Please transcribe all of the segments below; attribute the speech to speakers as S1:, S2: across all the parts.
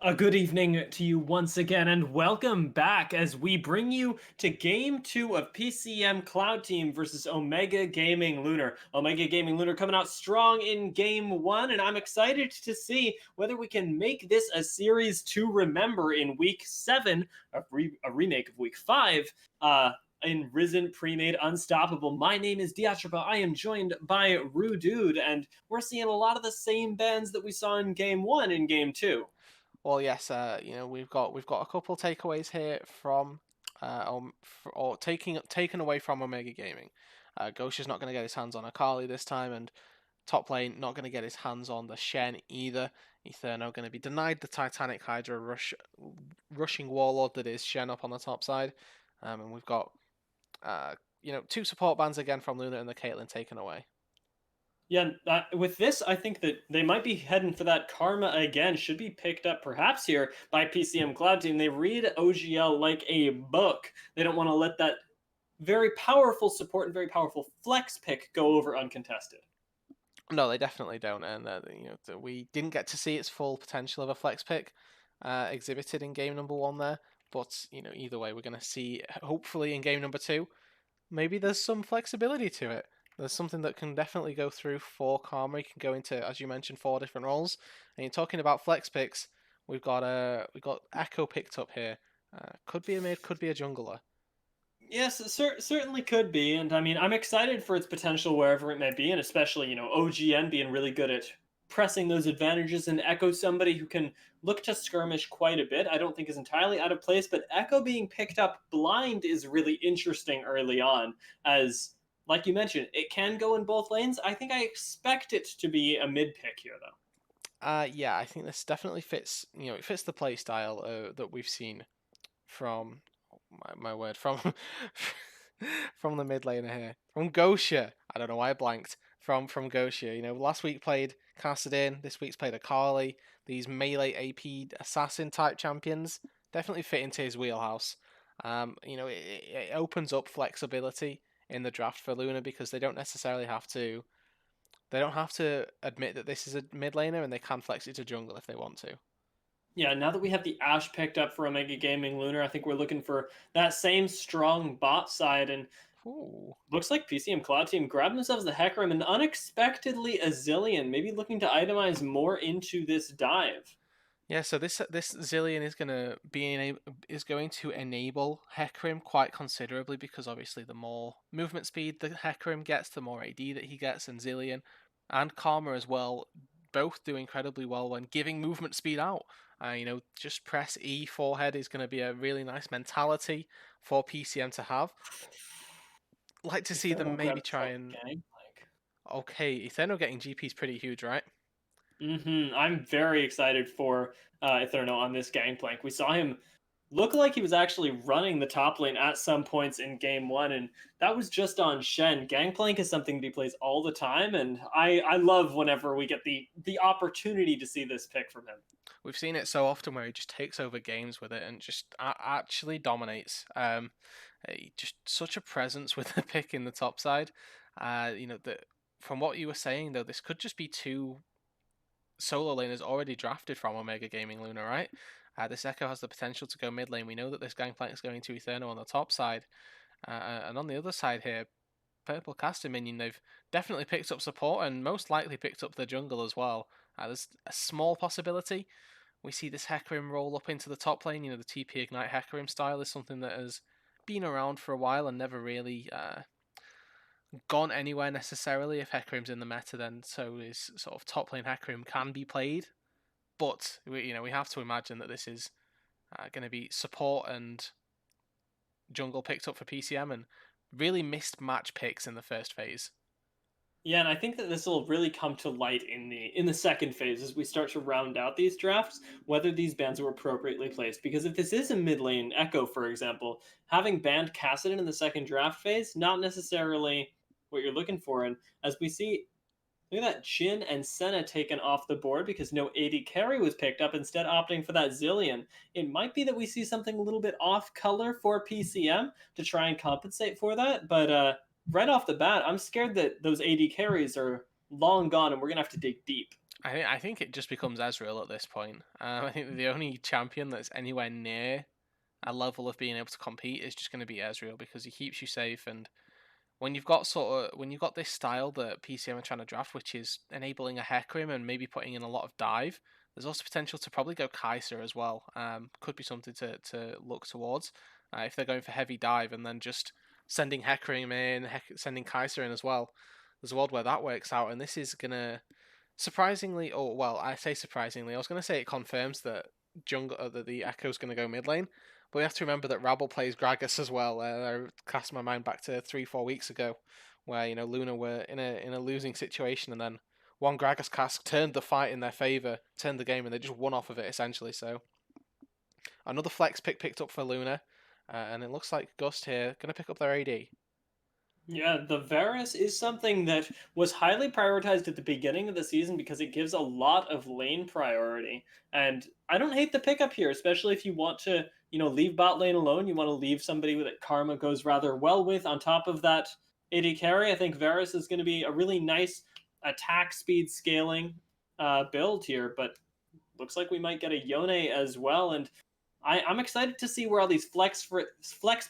S1: A good evening to you once again, and welcome back as we bring you to Game 2 of PCM Cloud Team versus Omega Gaming Lunar. Omega Gaming Lunar coming out strong in Game 1, and I'm excited to see whether we can make this a series to remember in Week 7, a remake of Week 5, in Risen Pre-Made Unstoppable. My name is Diatripa. I am joined by Rudude, and we're seeing a lot of the same bands that we saw in Game 1 in Game 2.
S2: Well, yes, we've got a couple takeaways here from or taken away from Omega Gaming. Gosha's not going to get his hands on Akali this time, and top lane not going to get his hands on the Shen either. Etherno going to be denied the Titanic Hydra rushing warlord that is Shen up on the top side, and we've got two support bans again from Luna and the Caitlyn taken away.
S1: Yeah, with this, I think that they might be heading for that karma again. Should be picked up perhaps here by PCM Cloud Team. They read OGL like a book. They don't want to let that very powerful support and very powerful flex pick go over uncontested.
S2: No, they definitely don't, and we didn't get to see its full potential of a flex pick exhibited in game number 1 there. But either way, we're going to see hopefully in game number 2. Maybe there's some flexibility to it. There's something that can definitely go through for Karma. You can go into, as you mentioned, 4 different roles. And you're talking about flex picks. We've got Echo picked up here. Could be a mid, could be a jungler.
S1: Yes, it certainly could be, and I mean, I'm excited for its potential wherever it may be, and especially OGN being really good at pressing those advantages, and Echo somebody who can look to skirmish quite a bit. I don't think is entirely out of place, but Echo being picked up blind is really interesting early on, as like you mentioned, it can go in both lanes. I think I expect it to be a mid pick here, though.
S2: Yeah, I think this definitely fits. It fits the play style that we've seen from my word from from the mid laner here from Gosha. I don't know why I blanked from Gosha. Last week played Kassadin, this week's played Akali. These melee AP assassin type champions definitely fit into his wheelhouse. It opens up flexibility in the draft for Luna because they don't necessarily have to. They don't have to admit that this is a mid laner, and they can flex it to jungle if they want to.
S1: Yeah, now that we have the Ash picked up for Omega Gaming Lunar, I think we're looking for that same strong bot side, and
S2: Ooh.
S1: looks like PCM Cloud Team grabbed themselves the Hecarim and unexpectedly a Zillion, maybe looking to itemize more into this dive.
S2: Yeah, so this Zillion is going to enable Hecarim quite considerably because obviously the more movement speed the Hecarim gets, the more AD that he gets, and Zillion and Karma as well both do incredibly well when giving movement speed out. Just press E forehead is going to be a really nice mentality for PCM to have. Like to see them
S1: Eternal
S2: maybe
S1: grabbed
S2: try
S1: himself
S2: and
S1: a gangplank.
S2: okay, Etherno getting GP is pretty huge, right?
S1: I'm very excited for Eternal on this gangplank. We saw him look like he was actually running the top lane at some points in game one, and that was just on Shen. Gangplank is something that he plays all the time, and I love whenever we get the opportunity to see this pick from him.
S2: We've seen it so often where he just takes over games with it and just actually dominates. Just such a presence with the pick in the top side. That from what you were saying though, this could just be two solo laners already drafted from Omega Gaming Luna, right? This Echo has the potential to go mid lane. We know that this Gangplank is going to Etherno on the top side, and on the other side here, Purple Caster Minion, they've definitely picked up support and most likely picked up the jungle as well. There's a small possibility we see this Hecarim roll up into the top lane. The TP Ignite Hecarim style is something that has been around for a while and never really gone anywhere necessarily. If Hecarim's in the meta, then so is sort of top lane Hecarim can be played. But we have to imagine that this is going to be support and jungle picked up for PCM and really missed match picks in the first phase.
S1: Yeah, and I think that this will really come to light in the second phase as we start to round out these drafts, whether these bans were appropriately placed. Because if this is a mid lane Echo, for example, having banned Kassadin in the second draft phase, not necessarily what you're looking for. And as we see, look at that Jhin and Senna taken off the board because no AD carry was picked up, instead opting for that Zillion. It might be that we see something a little bit off color for PCM to try and compensate for that, but right off the bat, I'm scared that those AD carries are long gone and we're going to have to dig deep.
S2: I think it just becomes Ezreal at this point. I think the only champion that's anywhere near a level of being able to compete is just going to be Ezreal because he keeps you safe. And when you've got this style that PCM are trying to draft, which is enabling a Hecarim and maybe putting in a lot of dive, there's also potential to probably go Kai'Sa as well. Could be something to look towards if they're going for heavy dive and then just sending Hecarim in, sending Kai'Sa in as well. There's a world where that works out, and this is gonna surprisingly, oh well, I say surprisingly. I was gonna say it confirms that jungle that the Echo's gonna go mid lane, but we have to remember that Rabble plays Gragas as well. I cast my mind back to 3-4 weeks ago, where Lunar were in a losing situation, and then one Gragas cast turned the fight in their favor, turned the game, and they just won off of it essentially. So another flex picked up for Lunar, and it looks like Gust here gonna pick up their AD.
S1: Yeah, the Varus is something that was highly prioritized at the beginning of the season because it gives a lot of lane priority. And I don't hate the pickup here, especially if you want to, leave bot lane alone. You want to leave somebody that Karma goes rather well with. On top of that AD carry, I think Varus is going to be a really nice attack speed scaling build here. But looks like we might get a Yone as well. And I'm excited to see where all these flex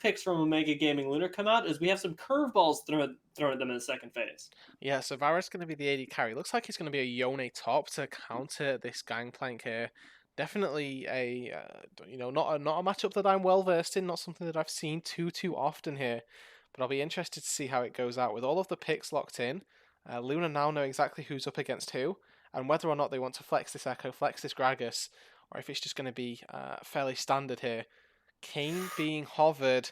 S1: picks from Omega Gaming Lunar come out, as we have some curveballs thrown at them in the second phase.
S2: Yeah, so Vara's going to be the AD carry. Looks like he's going to be a Yone top to counter this Gangplank here. Definitely a not a matchup that I'm well versed in, not something that I've seen too often here. But I'll be interested to see how it goes out with all of the picks locked in. Luna now know exactly who's up against who, and whether or not they want to flex this Echo, flex this Gragas, or if it's just going to be fairly standard here. Kayn being hovered.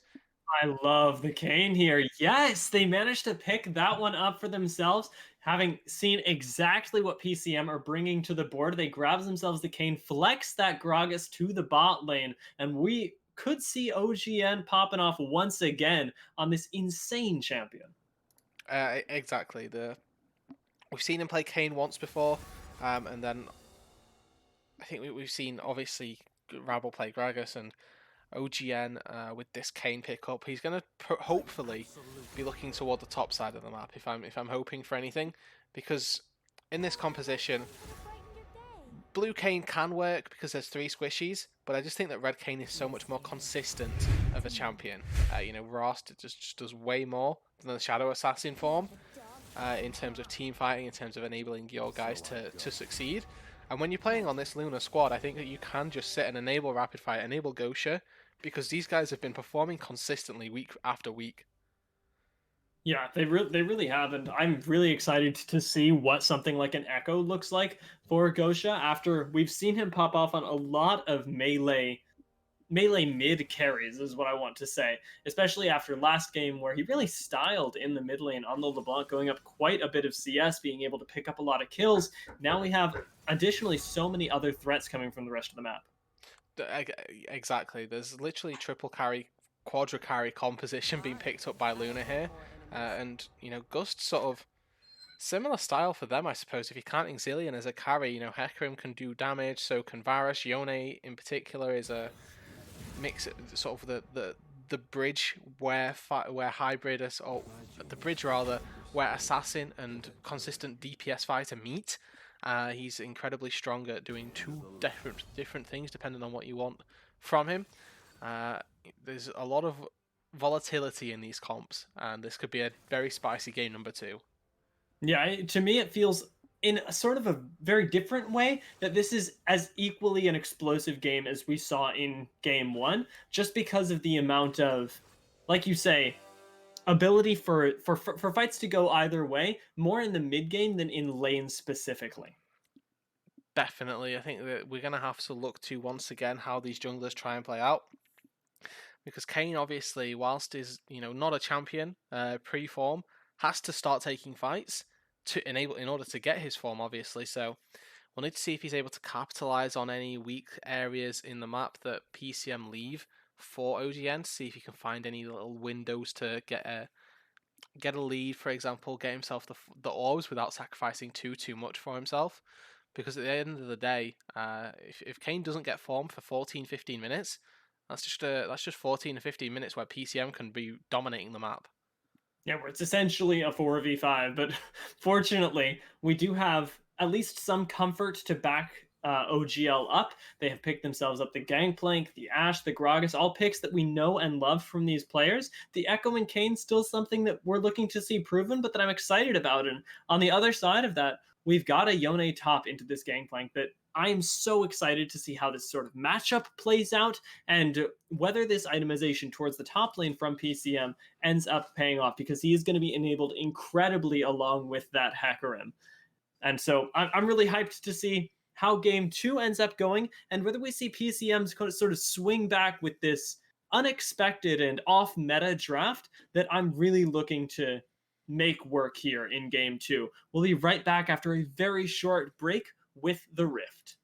S1: I love the Kane here. Yes, they managed to pick that one up for themselves. Having seen exactly what PCM are bringing to the board, they grab themselves the Kane, flex that Gragas to the bot lane, and we could see OGN popping off once again on this insane champion.
S2: Exactly. We've seen him play Kayn once before, and then I think we've seen obviously Rabble play Gragas and OGN with this Kayn pickup. He's going to hopefully be looking toward the top side of the map if I'm hoping for anything, because in this composition, blue Kayn can work because there's 3 squishies, but I just think that red Kayn is so much more consistent of a champion. Rost just does way more than the Shadow Assassin form. In terms of team fighting, in terms of enabling your guys to succeed. And when you're playing on this Lunar squad, I think that you can just sit and enable Rapid Fire, enable Gosha, because these guys have been performing consistently week after week.
S1: Yeah, they really have, and I'm really excited to see what something like an Echo looks like for Gosha after we've seen him pop off on a lot of melee mid carries is what I want to say, especially after last game where he really styled in the mid lane on the LeBlanc, going up quite a bit of CS, being able to pick up a lot of kills. Now we have additionally so many other threats coming from the rest of the map.
S2: Exactly. There's literally triple carry, quadra carry composition being picked up by Luna here. And Gust sort of similar style for them, I suppose. If you can't Zillion as a carry, Hecarim can do damage, so can Varus. Yone in particular is a mix, sort of the bridge where hybrid is, or the bridge rather, where assassin and consistent DPS fighter meet. He's incredibly strong at doing two different things depending on what you want from him. There's a lot of volatility in these comps, and this could be a very spicy game number 2.
S1: Yeah, to me, it feels in a sort of a very different way that this is as equally an explosive game as we saw in game 1, just because of the amount of, like you say, ability for fights to go either way, more in the mid game than in lane specifically.
S2: Definitely, I think that we're going to have to look to once again how these junglers try and play out. Because Kayn, obviously, whilst is not a champion pre-form, has to start taking fights in order to get his form, obviously. So we'll need to see if he's able to capitalize on any weak areas in the map that PCM leave for OGN. See if he can find any little windows to get a lead, for example, get himself the orbs without sacrificing too much for himself. Because at the end of the day, if Kayn doesn't get form for 14-15 minutes, that's just 14 to 15 minutes where PCM can be dominating the map.
S1: Yeah, where it's essentially a 4v5, but fortunately, we do have at least some comfort to back OGL up. They have picked themselves up the Gangplank, the Ashe, the Gragas, all picks that we know and love from these players. The Echo and Kane's still something that we're looking to see proven, but that I'm excited about. And on the other side of that, we've got a Yone top into this Gangplank that I am so excited to see how this sort of matchup plays out and whether this itemization towards the top lane from PCM ends up paying off, because he is going to be enabled incredibly along with that Hecarim. And so I'm really hyped to see how game two ends up going and whether we see PCM's sort of swing back with this unexpected and off meta draft that I'm really looking to make work here in game two. We'll be right back after a very short break with the Rift.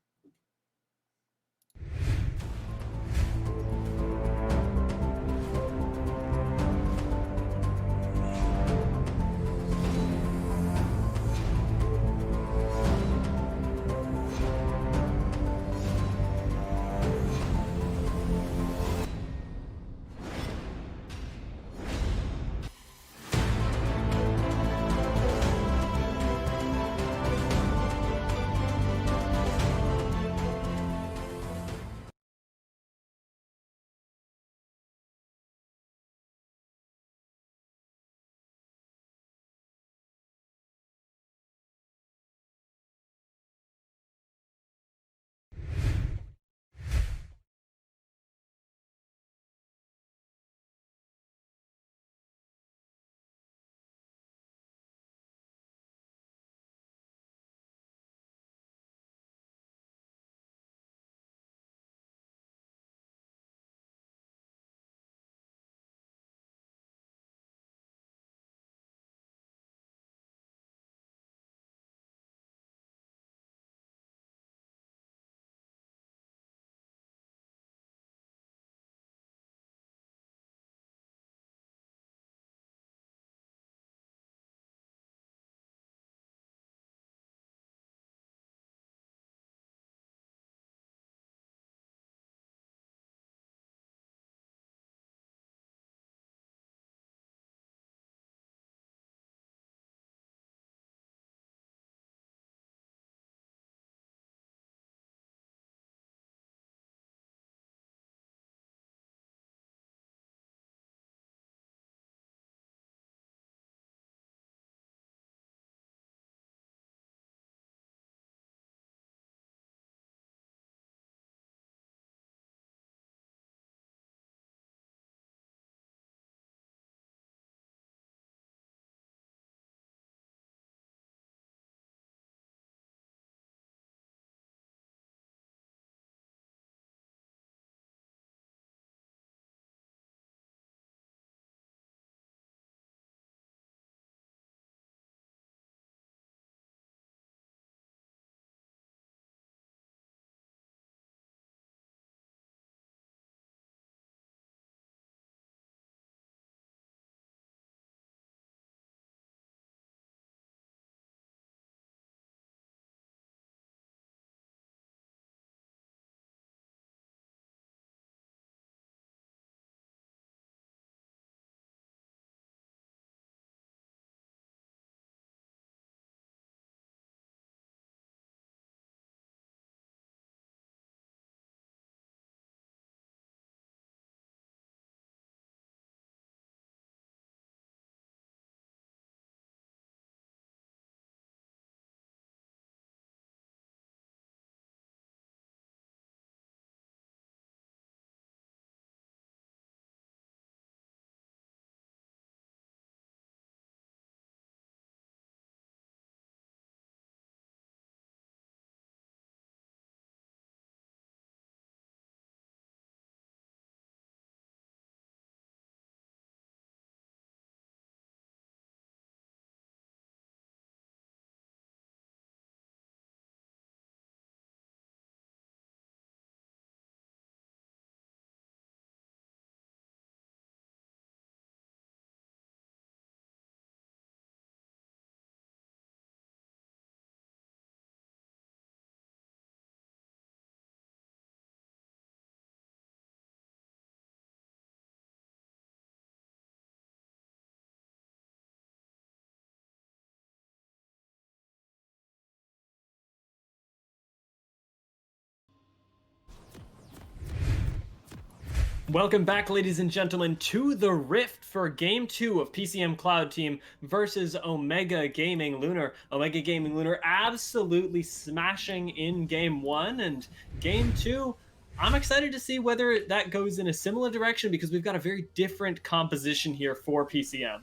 S1: Welcome back, ladies and gentlemen, to the Rift for Game 2 of PCM Cloud Team versus Omega Gaming Lunar. Omega Gaming Lunar absolutely smashing in Game 1, and Game 2, I'm excited to see whether that goes in a similar direction because we've got a very different composition here for PCM.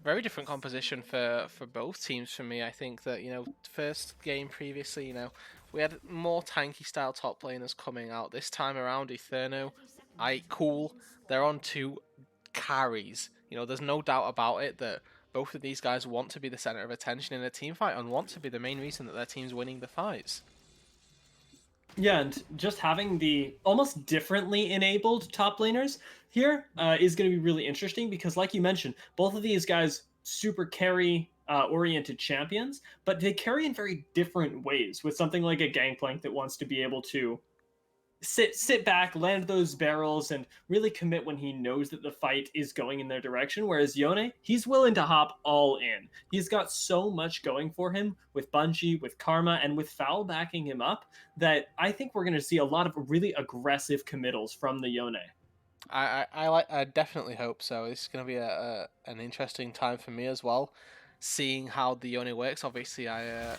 S2: Very different composition for both teams for me. I think that, first game previously, we had more tanky style top laners coming out. This time around, Eterno, cool. They're on two carries. There's no doubt about it that both of these guys want to be the center of attention in a team fight and want to be the main reason that their team's winning the fights.
S1: Yeah, and just having the almost differently enabled top laners here is going to be really interesting because, like you mentioned, both of these guys super carry oriented champions, but they carry in very different ways. With something like a Gangplank that wants to be able to sit back, land those barrels, and really commit when he knows that the fight is going in their direction. Whereas Yone, he's willing to hop all in. He's got so much going for him with Bungie, with Karma, and with Foul backing him up that I think we're going to see a lot of really aggressive committals from the Yone.
S2: I definitely hope so. This is going to be an interesting time for me as well, seeing how the Yone works. Obviously, I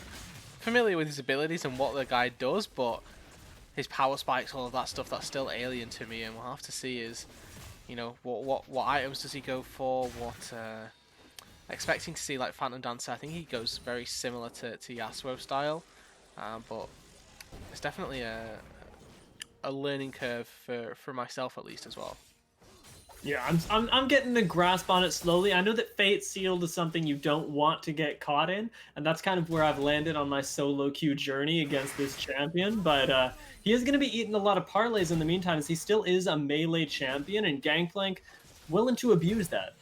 S2: familiar with his abilities and what the guy does, but his power spikes, all of that stuff, that's still alien to me, and we'll have to see what items does he go for, expecting to see like Phantom Dancer. I think he goes very similar to Yasuo style, but it's definitely a learning curve for myself at least as well.
S1: Yeah, I'm getting the grasp on it slowly. I know that Fate Sealed is something you don't want to get caught in, and that's kind of where I've landed on my solo queue journey against this champion. But he is going to be eating a lot of parlays in the meantime, as he still is a melee champion, and Gangplank willing to abuse that.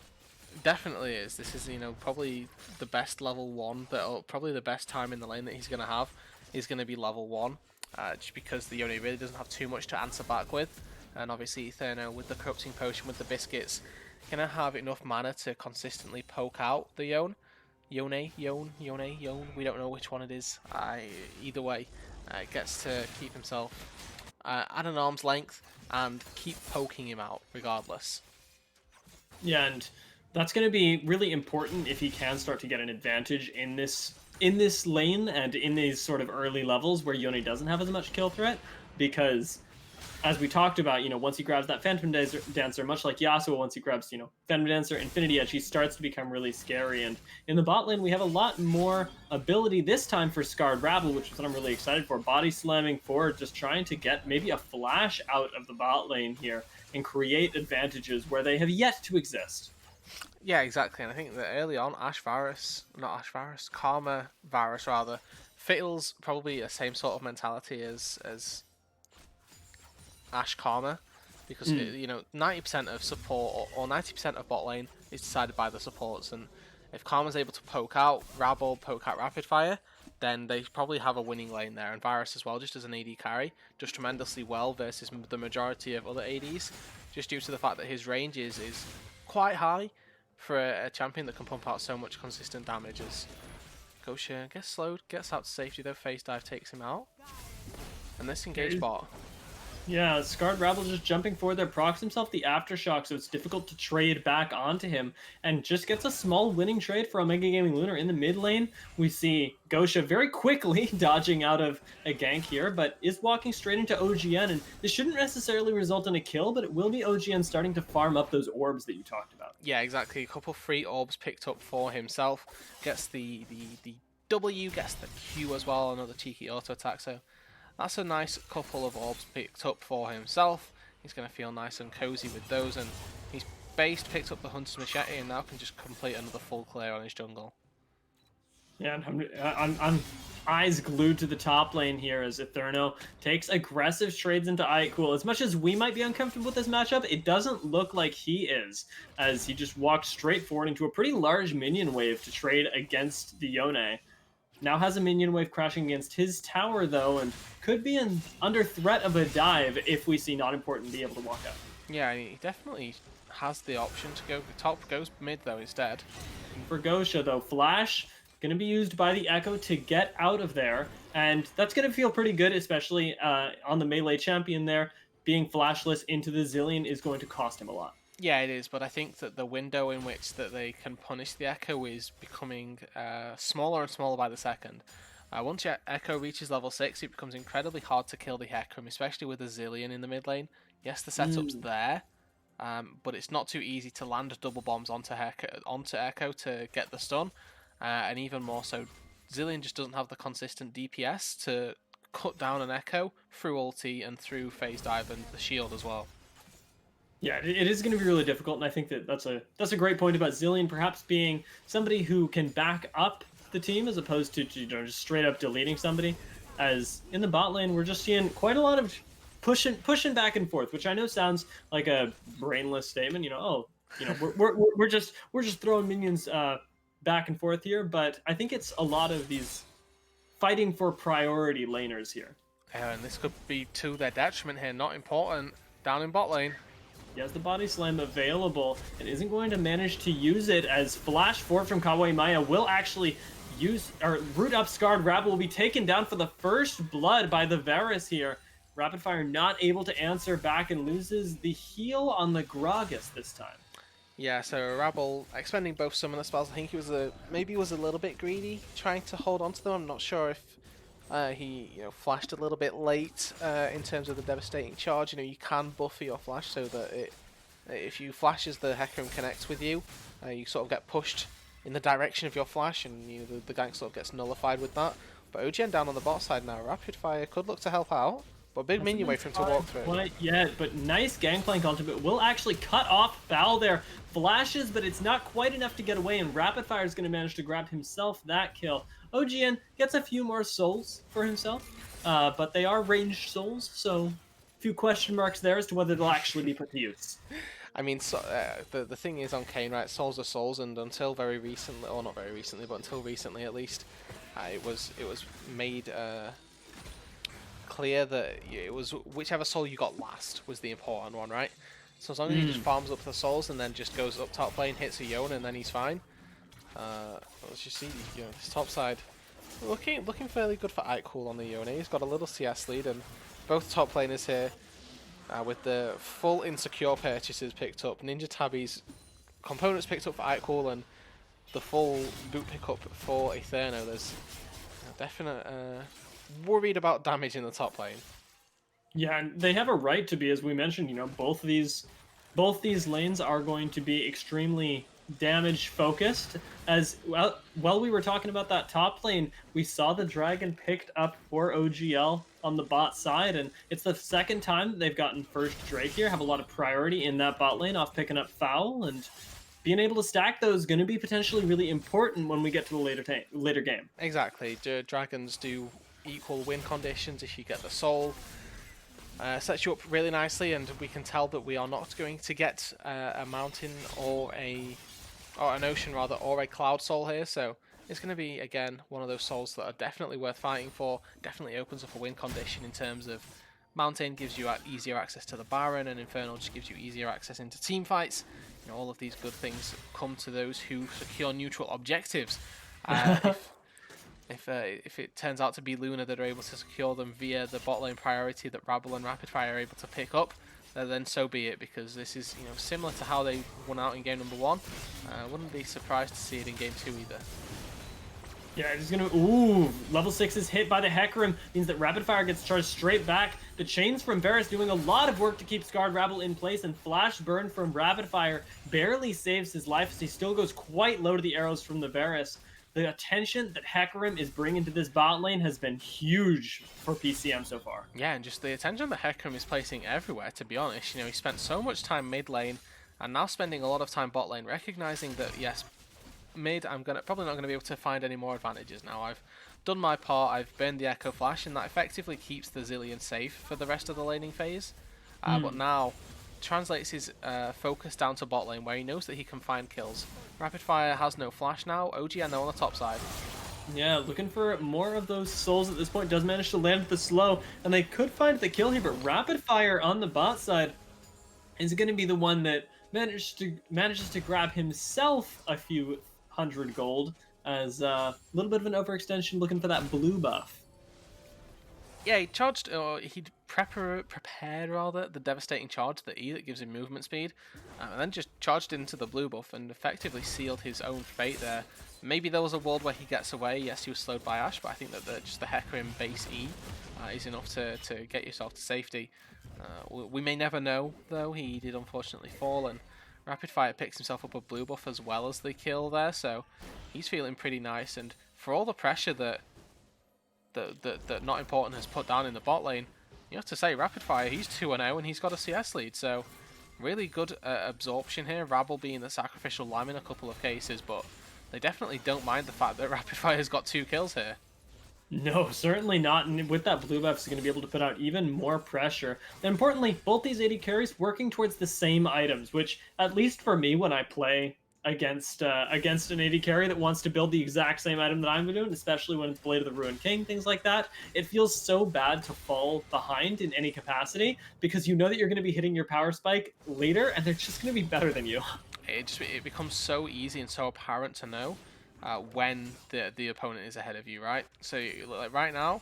S2: Definitely is. This is probably the best level 1 probably the best time in the lane that he's going to have is going to be level 1, just because the Yone really doesn't have too much to answer back with. And obviously Eterno with the corrupting potion with the biscuits gonna have enough mana to consistently poke out the Yone. Yone. We don't know which one it is. Either way, gets to keep himself at an arm's length and keep poking him out regardless.
S1: Yeah, and that's going to be really important if he can start to get an advantage in this lane and in these sort of early levels where Yone doesn't have as much kill threat, because as we talked about, once he grabs that Phantom Dancer, much like Yasuo, once he grabs, Phantom Dancer, Infinity Edge, he starts to become really scary. And in the bot lane, we have a lot more ability this time for Scarred Rabble, which is what I'm really excited for. Body slamming forward, just trying to get maybe a flash out of the bot lane here and create advantages where they have yet to exist.
S2: Yeah, exactly. And I think that early on, Karma Varus rather, feels probably the same sort of mentality as Ashe Karma, because 90% of support or 90% of bot lane is decided by the supports, and if Karma's able to poke out Rabble, poke out Rapid Fire, then they probably have a winning lane there. And Varus as well, just as an AD carry, does tremendously well versus the majority of other ADs, just due to the fact that his range is quite high for a champion that can pump out so much consistent damage. As Gosha gets slowed, gets out to safety though, Phase Dive takes him out, and this engage bot.
S1: Yeah, Scarred Rabble just jumping forward there, procs himself the Aftershock, so it's difficult to trade back onto him, and just gets a small winning trade for Omega Gaming Lunar. In the mid lane, we see Gosha very quickly dodging out of a gank here, but is walking straight into OGN, and this shouldn't necessarily result in a kill, but it will be OGN starting to farm up those orbs that you talked about.
S2: Yeah, exactly. A couple free orbs picked up for himself, gets the W, gets the Q as well, another cheeky auto attack, so that's a nice couple of orbs picked up for himself. He's going to feel nice and cozy with those, and he's based, picked up the Hunter's Machete, and now can just complete another full clear on his jungle.
S1: Yeah, I'm eyes glued to the top lane here as Eterno takes aggressive trades into Cool. As much as we might be uncomfortable with this matchup, it doesn't look like he is, as he just walked straight forward into a pretty large minion wave to trade against the Yone. Now has a minion wave crashing against his tower, though, and could be under threat of a dive if we see Not Important be able to walk out.
S2: Yeah, he definitely has the option to go top, goes mid, though, instead.
S1: For Gosha, though, Flash going to be used by the Echo to get out of there, and that's going to feel pretty good, especially on the melee champion there. being flashless into the Zillion is going to cost him a lot.
S2: Yeah, it is, but I think that the window in which that they can punish the Echo is becoming smaller and smaller by the second. Once your Echo reaches level 6, it becomes incredibly hard to kill the Hecarim, especially with a Zillion in the mid lane. Yes, the setup's there, but it's not too easy to land double bombs onto Echo to get the stun, and even more so, Zillion just doesn't have the consistent DPS to cut down an Echo through ulti and through phase dive and the shield as well.
S1: Yeah, it is going to be really difficult, and I think that that's a great point about Zillion perhaps being somebody who can back up the team as opposed to just straight up deleting somebody. As in the bot lane, we're just seeing quite a lot of pushing back and forth, which I know sounds like a brainless statement. We're just throwing minions back and forth here, but I think it's a lot of these fighting for priority laners here.
S2: And this could be to their detriment here. Not important down in bot lane.
S1: He has the body slam available and isn't going to manage to use it, as Flash 4 from Kawaii Maya will actually root up Scarred. Rabble will be taken down for the first blood by the Varus here. Rapid Fire not able to answer back and loses the heal on the Gragas this time.
S2: Yeah, so Rabble expending both summoner spells. I think he was maybe was a little bit greedy trying to hold on to them. I'm not sure if he flashed a little bit late in terms of the devastating charge. You can buffer your flash so that if you flash as the Hecarim connects with you, you sort of get pushed in the direction of your flash, and the gank sort of gets nullified with that. But OGN down on the bot side now. Rapid Fire could look to help out, but a big minion way for him to walk through.
S1: Quite yet, but nice gangplank ultimate will actually cut off Foul there. Flashes, but it's not quite enough to get away, and Rapid Fire is going to manage to grab himself that kill. OGN gets a few more souls for himself, but they are ranged souls, so a few question marks there as to whether they'll actually be put to use.
S2: I mean, the thing is on Kayn, right? Souls are souls, and until very recently, or not very recently, but until recently at least, it was made clear that it was whichever soul you got last was the important one, right? So as long as he just farms up the souls and then just goes up top lane, hits a Ewin, and then he's fine. Let's just see, this top side looking fairly good for Ikecool on the Ewin. He's got a little CS lead, and both top laners here with the full insecure purchases picked up, Ninja Tabby's components picked up for Ikecool, and the full boot pickup for Aetherno. There's a definite worried about damage in the top lane.
S1: Yeah, and they have a right to be, as we mentioned. Both these lanes are going to be extremely damage focused. As well, while we were talking about that top lane, we saw the dragon picked up for OGL on the bot side, and it's the second time they've gotten first Drake here. Have a lot of priority in that bot lane off picking up Foul, and being able to stack those is going to be potentially really important when we get to the later game.
S2: Exactly. Dragons do equal win conditions if you get the soul. Sets you up really nicely, and we can tell that we are not going to get a mountain or an ocean rather, or a cloud soul here, so it's going to be again one of those souls that are definitely worth fighting for. Definitely opens up a win condition in terms of mountain gives you easier access to the Baron, and Infernal just gives you easier access into team fights. All of these good things come to those who secure neutral objectives. If it turns out to be Lunar that are able to secure them via the bot lane priority that Rabble and Rapid Fire are able to pick up, then so be it, because this is similar to how they won out in game number 1. Wouldn't be surprised to see it in game 2 either.
S1: Yeah, it's gonna. Ooh, level 6 is hit by the Hecarim, means that Rapid Fire gets charged straight back. The chains from Varus doing a lot of work to keep Scarred Rabble in place, and Flash Burn from Rapid Fire barely saves his life as he still goes quite low to the arrows from the Varus. The attention that Hecarim is bringing to this bot lane has been huge for PCM so far.
S2: Yeah, and just the attention that Hecarim is placing everywhere, to be honest. He spent so much time mid lane, and now spending a lot of time bot lane, recognizing that, yes, mid, I'm probably not going to be able to find any more advantages now. I've done my part, I've burned the Echo Flash, and that effectively keeps the Zillion safe for the rest of the laning phase. But now, translates his focus down to bot lane, where he knows that he can find kills. Rapid Fire has no flash now, OGN though on the top side.
S1: Yeah, looking for more of those souls at this point. Does manage to land the slow, and they could find the kill here, but Rapid Fire on the bot side is going to be the one that manages to grab himself a few 100 gold, as a little bit of an overextension looking for that blue buff.
S2: Yeah, he charged, or he'd prepared rather the devastating charge, the E that gives him movement speed, and then just charged into the blue buff and effectively sealed his own fate there. Maybe there was a world where he gets away. Yes, he was slowed by Ash, but I think that just the Hecarim base E is enough to get yourself to safety. We may never know, though. He did unfortunately fall, and Rapid Fire picks himself up a blue buff as well as the kill there, so he's feeling pretty nice. And for all the pressure that Not Important has put down in the bot lane, you have to say, Rapid Fire, he's 2-0 and he's got a CS lead, so really good absorption here. Rabble being the sacrificial lamb in a couple of cases, but they definitely don't mind the fact that Rapid Fire's got 2 kills here.
S1: No, certainly not. And with that blue buff, is going to be able to put out even more pressure. And importantly, both these AD carries working towards the same items, which, at least for me, when I play against an AD carry that wants to build the exact same item that I'm doing, especially when it's Blade of the Ruined King, things like that, it feels so bad to fall behind in any capacity because you know that you're going to be hitting your power spike later, and they're just going to be better than you.
S2: It becomes so easy and so apparent to know when the opponent is ahead of you, right? So like right now,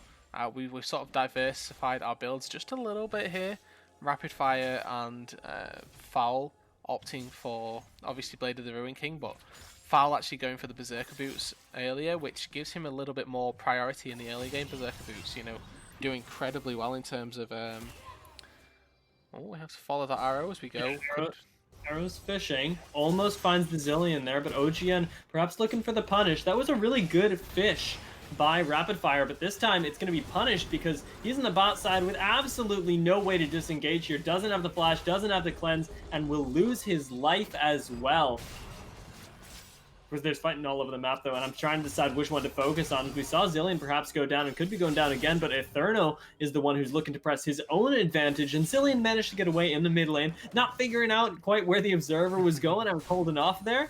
S2: we've sort of diversified our builds just a little bit here. Rapid Fire and Foul opting for obviously Blade of the Ruined King, but Foul actually going for the Berserker boots earlier, which gives him a little bit more priority in the early game. Berserker boots, you know, do incredibly well in terms of. Oh, we have to follow that arrow as we go.
S1: Arrows fishing, almost finds the Zillion there, but OGN perhaps looking for the punish. That was a really good fish by Rapid Fire, but this time it's going to be punished because he's in the bot side with absolutely no way to disengage here. Doesn't have the flash, doesn't have the cleanse, and will lose his life as well. There's fighting all over the map, though, and I'm trying to decide which one to focus on. We saw Zillion perhaps go down and could be going down again, but Eterno is the one who's looking to press his own advantage, and Zillion managed to get away in the mid lane, not figuring out quite where the Observer was going. I was holding off there,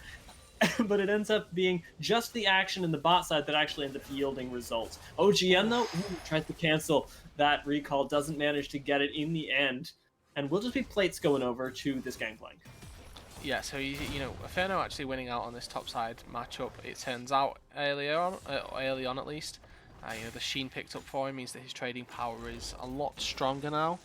S1: but it ends up being just the action in the bot side that actually ends up yielding results. OGN, though, tries to cancel that recall, doesn't manage to get it in the end, and we'll just be plates going over to this gangplank.
S2: Yeah, so you know, Inferno actually winning out on this top side matchup. It turns out early on at least. You know, the Sheen picked up for him means that his trading power is a lot stronger now.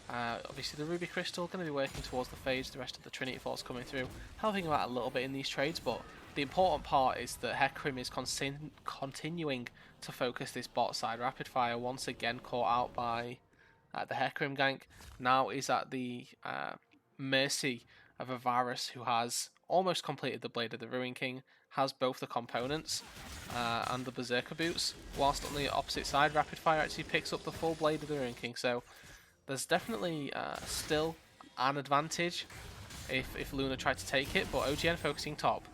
S2: Obviously, the Ruby Crystal going to be working towards the phase. The rest of the Trinity Force coming through, helping him out a little bit in these trades. But the important part is that Hecarim is continuing to focus this bot side. Rapid Fire once again caught out by the Hecarim gank. Now is at the mercy of a Varus who has almost completed the Blade of the Ruined King, has both the components and the Berserker boots, whilst on the opposite side, Rapid Fire actually picks up the full Blade of the Ruined King. So there's definitely still an advantage if Lunar tried to take it, but OGN focusing top.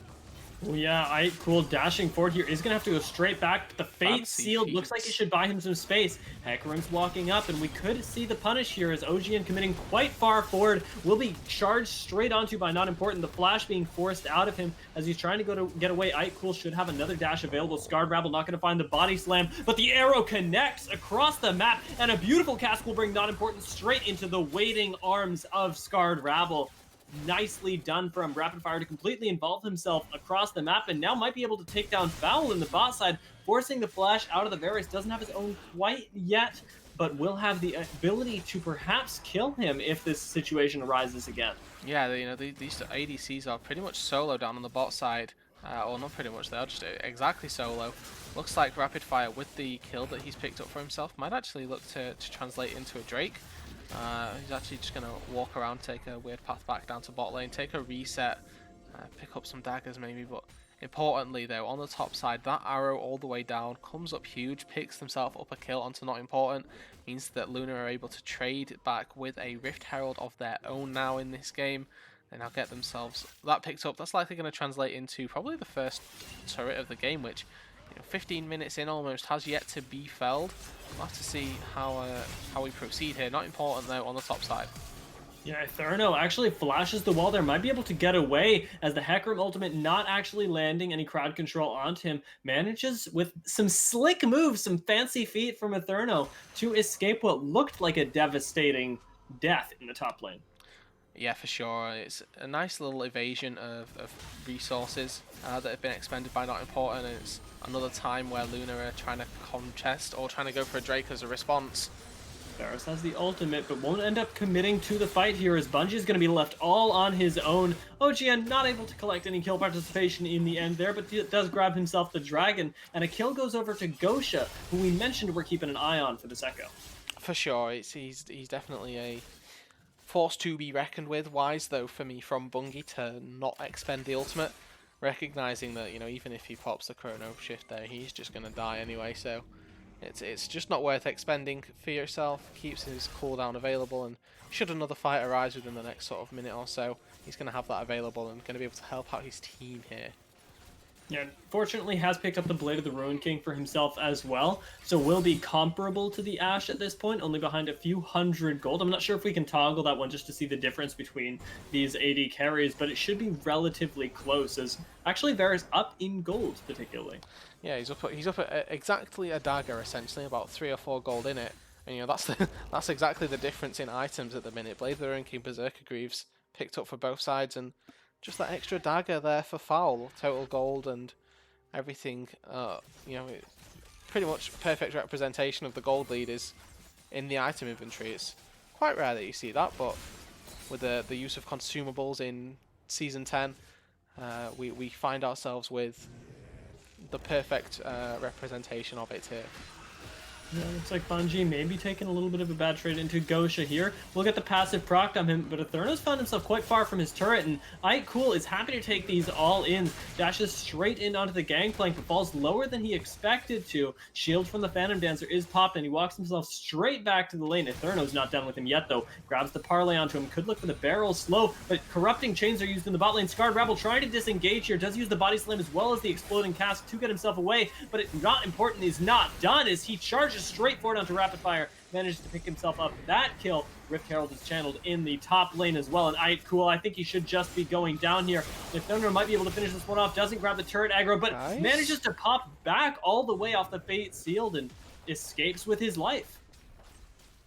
S1: Well, yeah, cool. Dashing forward here is going to have to go straight back, but the Fate sealed looks like it should buy him some space. Hecarim's walking up, and we could see the punish here as OGN committing quite far forward. Will be charged straight onto by Not Important. The flash being forced out of him as he's trying to go to get away. Cool should have another dash available. Scarred Rabble not going to find the body slam, but the arrow connects across the map, and a beautiful cast will bring Not Important straight into the waiting arms of Scarred Rabble. Nicely done from Rapid Fire to completely involve himself across the map, and now might be able to take down Foul in the bot side, forcing the flash out of the Varus. Doesn't have his own quite yet, but will have the ability to perhaps kill him if this situation arises again.
S2: Yeah, you know, these ADCs are pretty much solo down on the bot side. Or not pretty much, they're just exactly solo. Looks like Rapid Fire, with the kill that he's picked up for himself, might actually look to translate into a Drake. He's actually just going to walk around, take a weird path back down to bot lane, take a reset, pick up some daggers maybe, but importantly though, on the top side, that arrow all the way down, comes up huge, picks himself up a kill onto Not Important, means that Lunar are able to trade back with a Rift Herald of their own now in this game. They now get themselves that picked up. That's likely going to translate into probably the first turret of the game, which, you know, 15 minutes in almost, has yet to be felled. We'll have to see how we proceed here. Not Important though on the top side.
S1: Yeah, Eterno actually flashes the wall there, might be able to get away as the Hecarim ultimate not actually landing any crowd control onto him. Manages with some slick moves, some fancy feet from Eterno to escape what looked like a devastating death in the top lane.
S2: Yeah, for sure. It's a nice little evasion of resources that have been expended by not important, and it's another time where Lunar are trying to contest or trying to go for a Drake as a response.
S1: Varus has the ultimate, but won't end up committing to the fight here as Bungie is going to be left all on his own. OGN not able to collect any kill participation in the end there, but does grab himself the dragon, and a kill goes over to Gosha, who we mentioned we're keeping an eye on for this Echo.
S2: For sure, he's definitely a force to be reckoned with. Wise though for me from Bungie to not expend the ultimate, recognizing that even if he pops the chrono shift there, he's just gonna die anyway. So it's just not worth expending for yourself. Keeps his cooldown available, and should another fight arise within the next sort of minute or so, he's gonna have that available and gonna be able to help out his team here.
S1: Yeah, fortunately has picked up the Blade of the Ruined King for himself as well, so will be comparable to the Ashe at this point, only behind a few hundred gold. I'm not sure if we can toggle that one just to see the difference between these AD carries, but it should be relatively close, as actually Varus up in gold, particularly.
S2: Yeah, he's up at exactly a dagger, essentially, about 3 or 4 gold in it. And that's exactly the difference in items at the minute. Blade of the Ruined King, Berserker Greaves picked up for both sides, and just that extra dagger there for Foul, total gold and everything. Pretty much perfect representation of the gold lead is in the item inventory. It's quite rare that you see that, but with the use of consumables in Season 10, we find ourselves with the perfect representation of it here.
S1: Yeah, looks like Bungie may be taking a little bit of a bad trade into Gosha here. We'll get the passive proc on him, but Etherno's found himself quite far from his turret, and Cool is happy to take these all in. Dashes straight in onto the gangplank, but falls lower than he expected to. Shield from the Phantom Dancer is popped, and he walks himself straight back to the lane. Etherno's not done with him yet, though. Grabs the parlay onto him, could look for the barrel slow, but corrupting chains are used in the bot lane. Scarred Rabble trying to disengage here, does use the body slam as well as the exploding cask to get himself away, but it's not important, is not done as he charges straight forward onto rapid fire, manages to pick himself up that kill. Rift Herald is channeled in the top lane as well, and Cool, I think he should just be going down here. If Thunder might be able to finish this one off, doesn't grab the turret aggro, but
S2: Nice.
S1: manages to pop back all the way off the Fate Sealed and escapes with his life.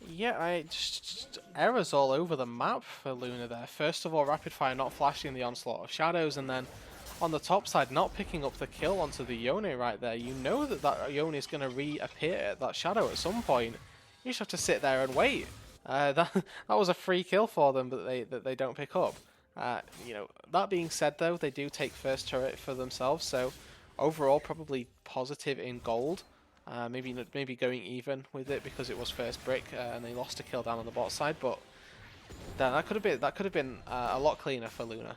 S2: Yeah, I just errors all over the map for Lunar there. First of all, rapid fire not flashing the onslaught of shadows, and then on the top side, not picking up the kill onto the Yone right there. You know that Yone is going to reappear at that shadow at some point. You just have to sit there and wait. That was a free kill for them, but they don't pick up. That being said, though, they do take first turret for themselves. So overall, probably positive in gold. Maybe going even with it because it was first brick and they lost a kill down on the bot side. But that could have been a lot cleaner for Lunar.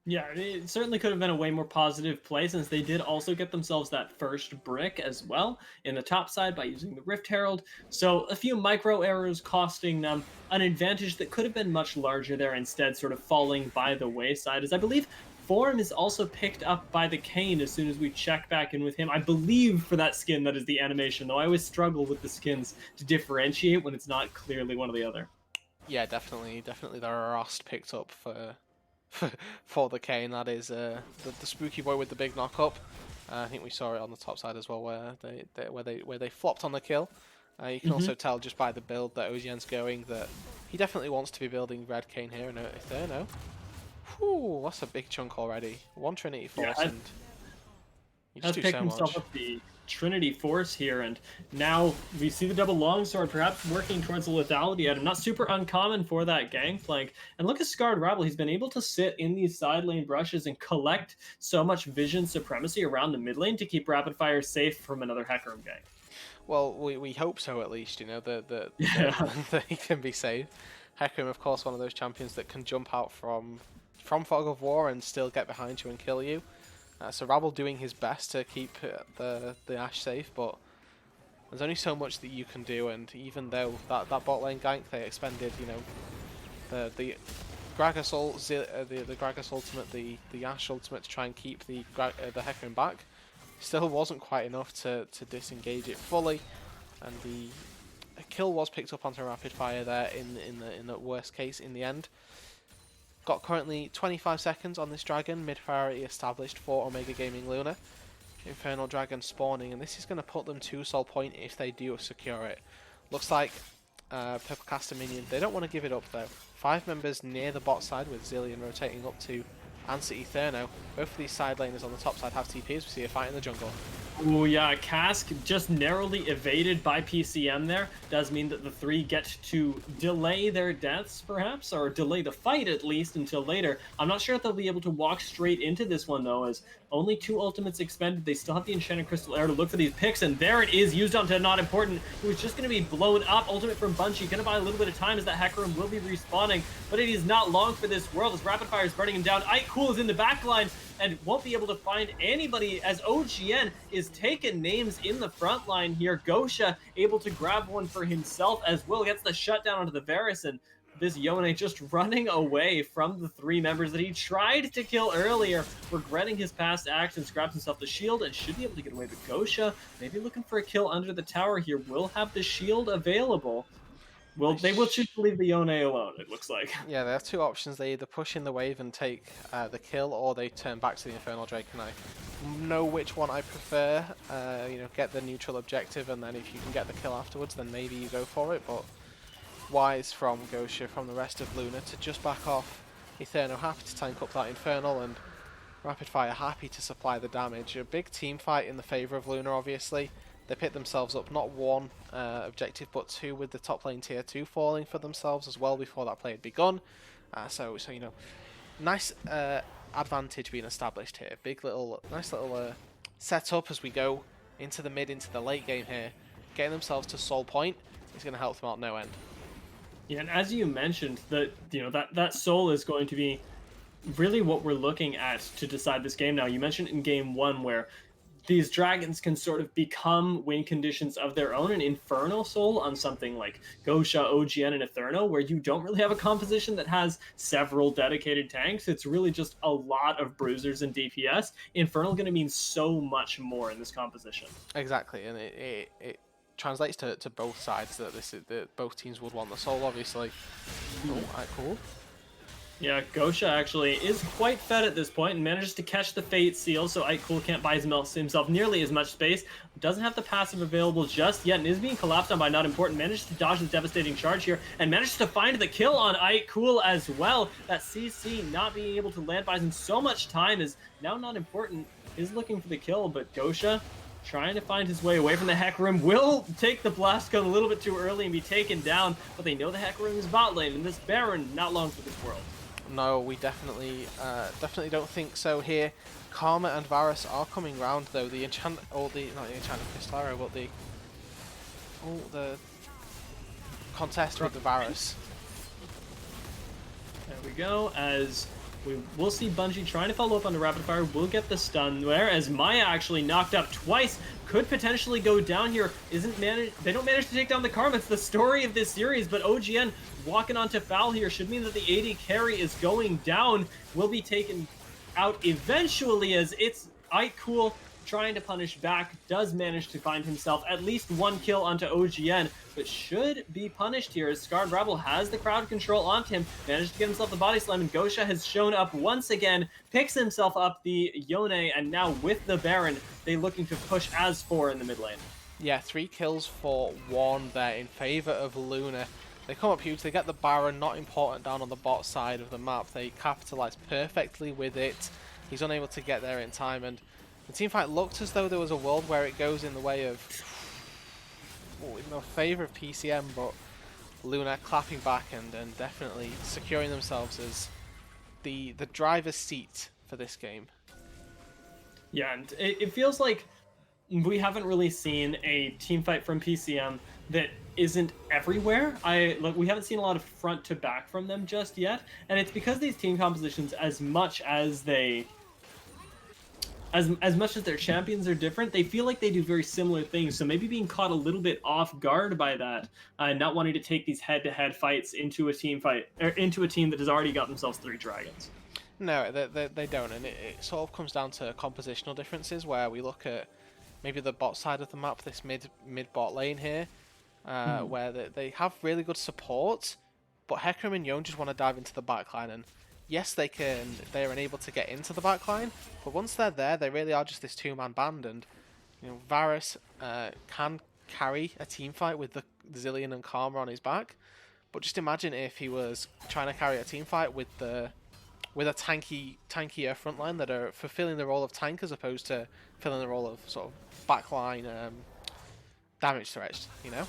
S1: Yeah, it certainly could have been a way more positive play, since they did also get themselves that first brick as well in the top side by using the Rift Herald. So a few micro errors costing them an advantage that could have been much larger there, instead sort of falling by the wayside, as I believe Form is also picked up by the Kane as soon as we check back in with him. I believe for that skin that is the animation, though I always struggle with the skins to differentiate when it's not clearly one or the other.
S2: Yeah, definitely the Rost picked up for the Kane. That is the spooky boy with the big knock up. I think we saw it on the top side as well, where they flopped on the kill. You can also tell just by the build that Ozian's going that he definitely wants to be building Red Kane here and Eterno. Whew, that's a big chunk already. 1 Trinity Force, and you just do
S1: picked
S2: so
S1: himself
S2: much.
S1: up the Trinity Force here, and now we see the double longsword perhaps working towards the lethality item. Not super uncommon for that gangplank. And look at Scarred Rabble. He's been able to sit in these side lane brushes and collect so much vision supremacy around the mid lane to keep rapid fire safe from another Hecarim gang.
S2: Well, we hope so at least, that he can be saved. Hecarim, of course, one of those champions that can jump out from Fog of War and still get behind you and kill you. So Rabble doing his best to keep the Ashe safe, but there's only so much that you can do, and even though that bot lane gank they expended, the Gragas the Gragas ultimate, the Ashe ultimate to try and keep the Hecarim back, still wasn't quite enough to disengage it fully, and the kill was picked up onto rapid fire there in the worst case in the end. Got currently 25 seconds on this dragon, mid-priority established for Omega Gaming Lunar. Infernal Dragon spawning, and this is going to put them to soul point if they do secure it. Looks like purple caster minion. They don't want to give it up though. 5 members near the bot side with Zillion rotating up to answer Etherno. Both of these side laners on the top side have TPs. We see a fight in the jungle.
S1: Oh yeah, Cask just narrowly evaded by PCM there. Does mean that the 3 get to delay their deaths, perhaps, or delay the fight at least until later. I'm not sure if they'll be able to walk straight into this one though, as only 2 ultimates expended. They still have the Enchanted Crystal Air to look for these picks, and there it is, used onto Not Important, who is just going to be blown up. Ultimate from Bungie, going to buy a little bit of time as that Hacker Room will be respawning, but it is not long for this world as Rapid Fire is burning him down. Ike Cool is in the back line and won't be able to find anybody as OGN is taking names in the front line here. Gosha able to grab one for himself as well, gets the shutdown onto the Varus, and this Yone just running away from the 3 members that he tried to kill earlier, regretting his past actions, grabs himself the shield and should be able to get away with Gosha. Maybe looking for a kill under the tower here, will have the shield available. Well, they will choose to leave the Yone alone, it looks like.
S2: Yeah, they have 2 options. They either push in the wave and take the kill, or they turn back to the Infernal Drake, and I know which one I prefer. You know, get the neutral objective, and then if you can get the kill afterwards, then maybe you go for it, but wise from Gosha, from the rest of Lunar, to just back off. Etherno happy to tank up that Infernal, and Rapid Fire happy to supply the damage. A big team fight in the favour of Lunar, obviously. They picked themselves up not 1 objective but 2, with the top lane tier 2 falling for themselves as well before that play had begun. So you know, nice advantage being established here. Nice little setup as we go into the mid, into the late game here. Getting themselves to soul point is going to help them out no end.
S1: Yeah, and as you mentioned, that soul is going to be really what we're looking at to decide this game now. You mentioned in game 1 where these dragons can sort of become win conditions of their own, an Infernal Soul on something like Gosha, OGN, and Etherno, where you don't really have a composition that has several dedicated tanks. It's really just a lot of bruisers and DPS. Infernal going to mean so much more in this composition.
S2: Exactly, and it translates to both sides that both teams would want the soul, obviously. Oh, alright, cool.
S1: Yeah, Gosha actually is quite fed at this point and manages to catch the Fate Seal, so Ike Cool can't buy himself nearly as much space. Doesn't have the passive available just yet and is being collapsed on by Not Important. Manages to dodge the devastating charge here and manages to find the kill on Ike Cool as well. That CC not being able to land buys him so much time is now Not Important is looking for the kill, but Gosha trying to find his way away from the Heck Room, will take the blast gun a little bit too early and be taken down, but they know the Heck Room is bot lane, and this Baron not long for this world.
S2: No, we definitely don't think so here. Karma and Varus are coming round though. The not the Enchanted Crystal Arrow, but the contest with the Varus.
S1: There we go, as we'll see Bungie trying to follow up on the Rapid Fire. We'll get the stun there, as Maya actually knocked up twice. Could potentially go down here. They don't manage to take down the Karma. It's the story of this series, but OGN walking onto foul here should mean that the AD carry is going down. Will be taken out eventually, as it's Ike Cool trying to punish back. Does manage to find himself at least 1 kill onto OGN, but should be punished here as Scarred Rebel has the crowd control onto him. Managed to get himself the body slam, and Gosha has shown up once again, picks himself up the Yone, and now with the Baron, they looking to push as 4 in the mid lane.
S2: Yeah, 3 kills for 1 there in favour of Lunar. They come up huge, they get the Baron, Not Important down on the bot side of the map. They capitalise perfectly with it. He's unable to get there in time, and the teamfight looked as though there was a world where it goes in the way of, in the favour of PCM, but Lunar clapping back and definitely securing themselves as the driver's seat for this game.
S1: Yeah, and it feels like we haven't really seen a team fight from PCM that isn't everywhere. We haven't seen a lot of front to back from them just yet, and it's because these team compositions, as much as their champions are different, they feel like they do very similar things. So maybe being caught a little bit off guard by that, not wanting to take these head-to-head fights into a team fight, or into a team that has already got themselves 3 dragons.
S2: No, they don't, and it sort of comes down to compositional differences, where we look at maybe the bot side of the map, this mid-bot lane here, where they have really good support, but Hecarim and Yone just want to dive into the backline, and yes, they are unable to get into the backline, but once they're there, they really are just this 2-man band, and you know, Varus can carry a team fight with the Zillion and Karma on his back. But just imagine if he was trying to carry a team fight with a tankier front line that are fulfilling the role of tank as opposed to filling the role of sort of backline damage threats, you know?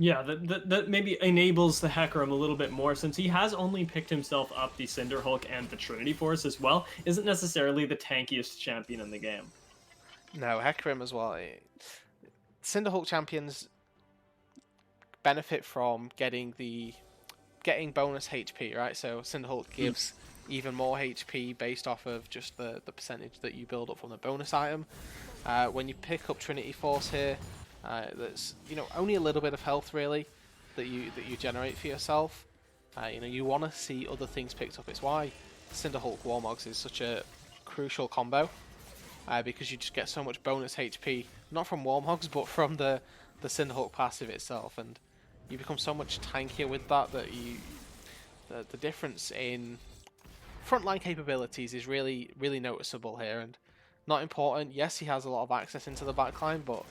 S1: Yeah, that maybe enables the Hecarim a little bit more, since he has only picked himself up the Cinderhulk and the Trinity Force as well, isn't necessarily the tankiest champion in the game.
S2: No, Hecarim as well. Cinderhulk champions benefit from getting bonus HP, right? So Cinderhulk gives even more HP based off of just the percentage that you build up from the bonus item. When you pick up Trinity Force here, that's only a little bit of health really that you generate for yourself. You want to see other things picked up. It's why Cinderhulk Warmogs is such a crucial combo, because you just get so much bonus HP, not from Warmogs but from the Cinderhulk passive itself, and you become so much tankier with that the difference in frontline capabilities is really noticeable here, and not important. Yes, he has a lot of access into the backline, but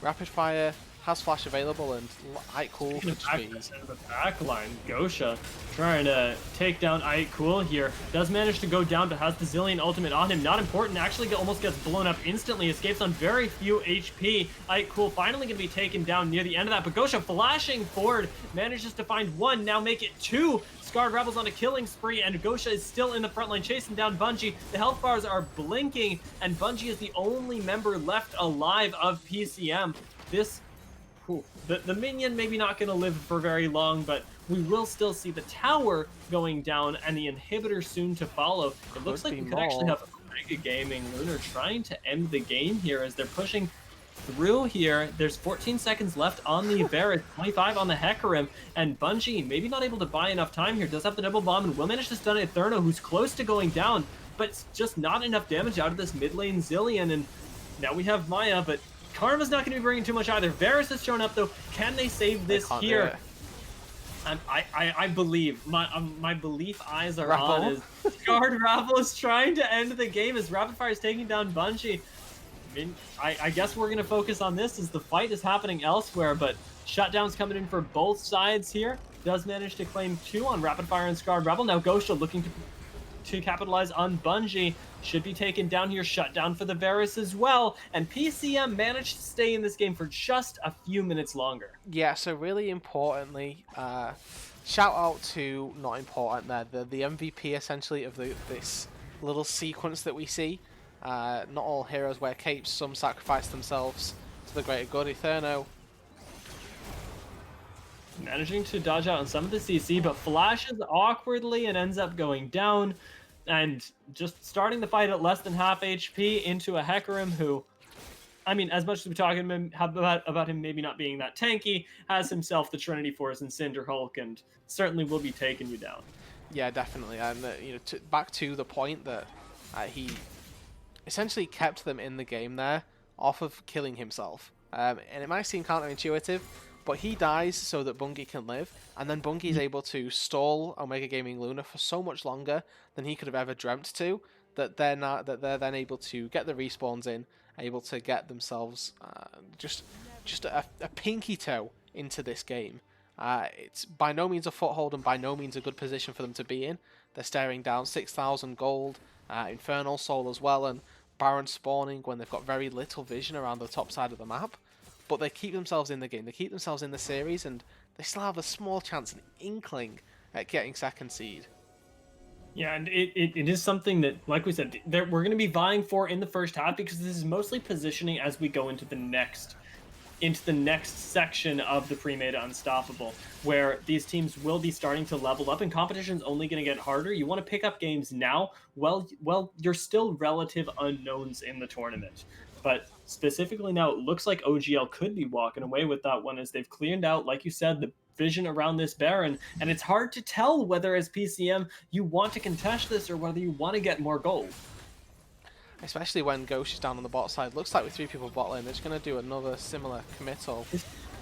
S2: Rapid Fire has flash available, and Ike Cool could just be...
S1: the backline. Gosha trying to take down Ike Cool here. Does manage to go down, but has the Zillion ultimate on him. Not important. Actually almost gets blown up instantly. Escapes on very few HP. Ike Cool finally going to be taken down near the end of that, but Gosha flashing forward manages to find one, now make it two. Scarred Rebels on a killing spree, and Gosha is still in the front line chasing down Bungie. The health bars are blinking, and Bungie is the only member left alive of PCM. The minion maybe not going to live for very long, but we will still see the tower going down and the inhibitor soon to follow. It looks like we could actually have Omega Gaming Lunar trying to end the game here as they're pushing through here. There's 14 seconds left on the Varus, 25 on the Hecarim, and Bungie maybe not able to buy enough time here. Does have the double bomb and will manage to stun Eterno, who's close to going down, but it's just not enough damage out of this mid lane Zillion. And now we have Maya, but Karma's not going to be bringing too much either. Varus has shown up though. Can they save this here? I believe. My belief eyes are on. Is Scarred Rabble is trying to end the game as Rapid Fire is taking down Bungie. I guess we're going to focus on this as the fight is happening elsewhere, but shutdowns coming in for both sides here. Does manage to claim two on Rapid Fire and Scarred Rebel. Now Gosha looking to capitalize on Bungie. Should be taken down here. Shutdown for the Varus as well. And PCM managed to stay in this game for just a few minutes longer.
S2: Yeah, so really importantly, shout out to, not important there, the MVP essentially of this little sequence that we see. Not all heroes wear capes, some sacrifice themselves to the greater good. Eterno
S1: managing to dodge out on some of the CC, but flashes awkwardly and ends up going down. And just starting the fight at less than half HP into a Hecarim who, I mean, as much as we talk about him maybe not being that tanky, has himself the Trinity Force and Cinderhulk, and certainly will be taking you down.
S2: Yeah, definitely. And back to the point that he essentially kept them in the game there off of killing himself. And it might seem counterintuitive, but he dies so that Bungie can live, and then Bungie is able to stall Omega Gaming Lunar for so much longer than he could have ever dreamt to, that they're then able to get the respawns in, able to get themselves just a pinky toe into this game. It's by no means a foothold and by no means a good position for them to be in. They're staring down 6,000 gold, Infernal Soul as well, and Baron spawning when they've got very little vision around the top side of the map. But they keep themselves in the game, they keep themselves in the series, and they still have a small chance, an inkling at getting second seed.
S1: Yeah, and it is something that, like we said, we're going to be vying for in the first half, because this is mostly positioning as we go into the next section of the pre-meta Unstoppable, where these teams will be starting to level up and competition's only going to get harder. You want to pick up games now. Well, you're still relative unknowns in the tournament. But specifically now, it looks like OGL could be walking away with that one, as they've cleared out, like you said, the vision around this Baron. And it's hard to tell whether, as PCM, you want to contest this or whether you want to get more gold.
S2: Especially when Ghost is down on the bot side. Looks like with 3 people bot lane, they're just going to do another similar committal.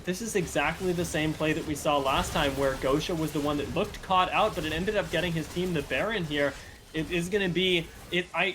S1: This is exactly the same play that we saw last time, where Gosha was the one that looked caught out, but it ended up getting his team the Baron here. It is going to be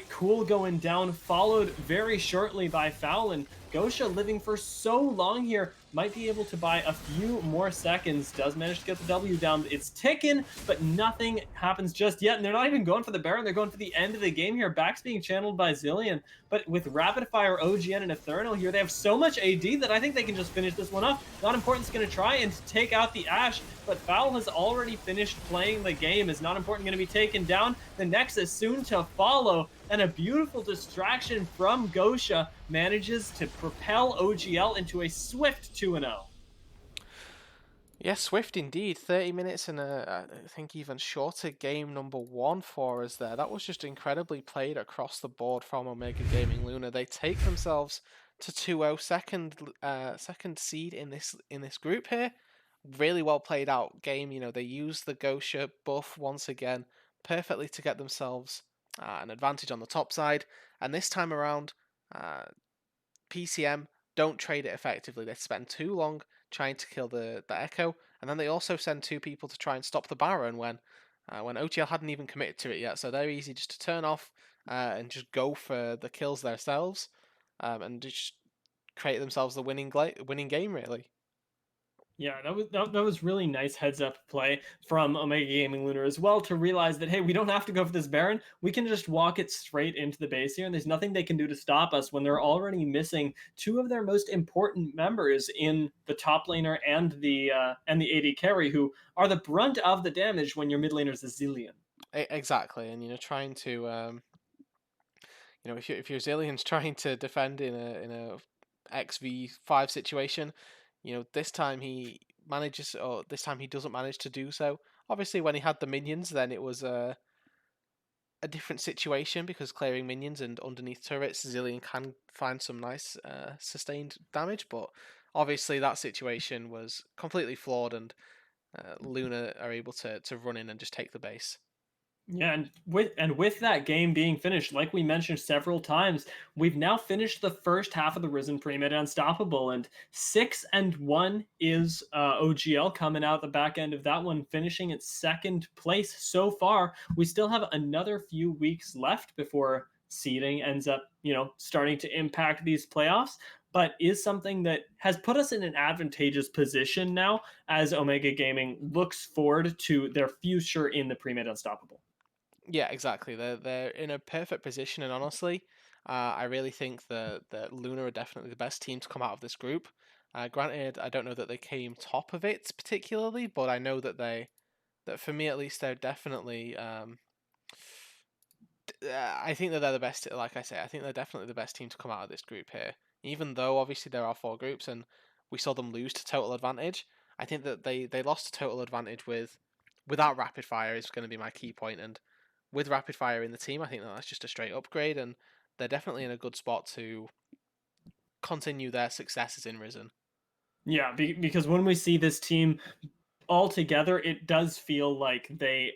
S1: Cool going down, followed very shortly by Foul, and Gosha living for so long here might be able to buy a few more seconds. Does manage to get the W down. It's ticking, but nothing happens just yet. And they're not even going for the Baron. They're going for the end of the game here. Back's being channeled by Zillion. But with Rapid Fire, OGN, and Eternal here, they have so much AD that I think they can just finish this one off. Not Important's going to try and take out the Ashe, but Foul has already finished playing the game. Is Not Important going to be taken down? The Nexus soon to follow, and a beautiful distraction from Gosha manages to propel OGL into a swift 2-0.
S2: Yeah, swift indeed. 30 minutes and I think even shorter game number one for us there. That was just incredibly played across the board from Omega Gaming Luna. They take themselves to 2-0, second seed in this group here. Really well played out game. You know, they use the Gosha buff once again perfectly to get themselves an advantage on the top side. And this time around, PCM don't trade it effectively. They spend too long trying to kill the Echo, and then they also send two people to try and stop the Baron when OTL hadn't even committed to it yet. So they're easy just to turn off and just go for the kills themselves, and just create themselves the winning game really.
S1: Yeah, that was really nice heads up play from Omega Gaming Lunar as well, to realize that, hey, we don't have to go for this Baron. We can just walk it straight into the base here, and there's nothing they can do to stop us when they're already missing two of their most important members in the top laner and the AD carry, who are the brunt of the damage when your mid laner's a Zillion.
S2: Exactly, and trying to if your Zillion's trying to defend in a XV5 situation, this time he manages, or this time he doesn't manage to do so. Obviously, when he had the minions, then it was a different situation because clearing minions and underneath turrets, Zillion can find some nice sustained damage. But obviously, that situation was completely flawed, and Luna are able to run in and just take the base.
S1: Yeah, and with that game being finished, like we mentioned several times, we've now finished the first half of the Risen Pre-Mid Unstoppable, and 6-1 is OGL coming out the back end of that one, finishing at second place so far. We still have another few weeks left before seeding ends up, starting to impact these playoffs, but is something that has put us in an advantageous position now as Omega Gaming looks forward to their future in the Pre-Mid Unstoppable.
S2: Yeah, exactly. They're in a perfect position, and honestly, I really think that Luna are definitely the best team to come out of this group. Granted, I don't know that they came top of it particularly, but I know that for me at least, they're definitely. I think that they're the best. Like I say, I think they're definitely the best team to come out of this group here. Even though obviously there are four groups, and we saw them lose to Total Advantage, I think that they lost to Total Advantage without Rapid Fire is going to be my key point, and with Rapid Fire in the team, I think that's just a straight upgrade, and they're definitely in a good spot to continue their successes in Risen.
S1: Yeah, because when we see this team all together, it does feel like they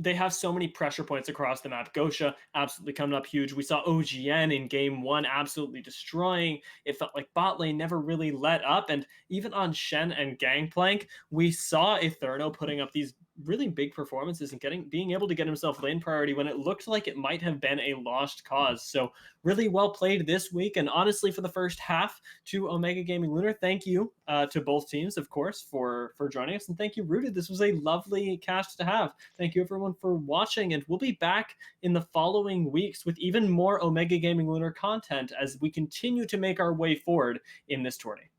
S1: have so many pressure points across the map. Gosha absolutely coming up huge. We saw OGN in game one absolutely destroying. It felt like bot lane never really let up. And even on Shen and Gangplank, we saw Etherno putting up these really big performances and being able to get himself lane priority when it looked like it might have been a lost cause. So really well played this week. And honestly, for the first half, to Omega Gaming Lunar, thank you to both teams, of course, for joining us. And thank you, Rooted. This was a lovely cast to have. Thank you, everyone, for watching. And we'll be back in the following weeks with even more Omega Gaming Lunar content as we continue to make our way forward in this tourney.